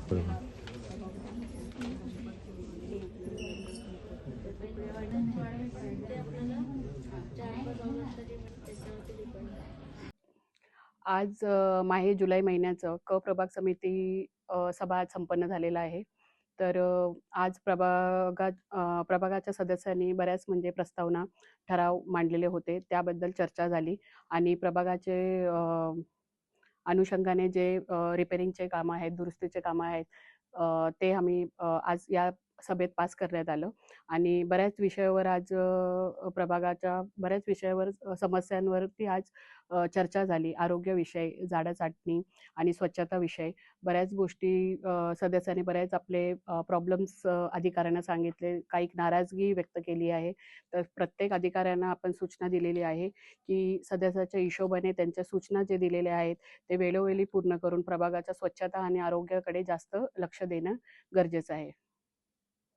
बरोबर. आज माहे जुलै महिन्याचं प्रभाग समिती सभा आज संपन्न झालेला आहे. तर आज प्रभागाच्या सदस्यांनी बऱ्याच म्हणजे प्रस्तावना, ठराव मांडलेले होते. त्याबद्दल चर्चा झाली आणि प्रभागाचे अनुषंगाने जे रिपेअरिंगचे कामं आहेत, दुरुस्तीचे कामं आहेत, ते आम्ही आज या सभेत पास करण्यात आलं आणि बऱ्याच विषयावर आज प्रभागाच्या बऱ्याच विषयावर समस्यांवरती आज चर्चा झाली. आरोग्यविषय, झाडं छाटणी आणि स्वच्छता विषय बऱ्याच गोष्टी सदस्यांनी बऱ्याच आपले प्रॉब्लेम्स अधिकाऱ्यांना सांगितले. काही नाराजगी व्यक्त केली आहे. तर प्रत्येक अधिकाऱ्यांना आपण सूचना दिलेली आहे, की सदस्याच्या हिशोबाने त्यांच्या सूचना जे दिलेल्या आहेत, ते वेळोवेळी पूर्ण करून प्रभागाच्या स्वच्छता आणि आरोग्याकडे जास्त लक्ष देणं गरजेचं आहे.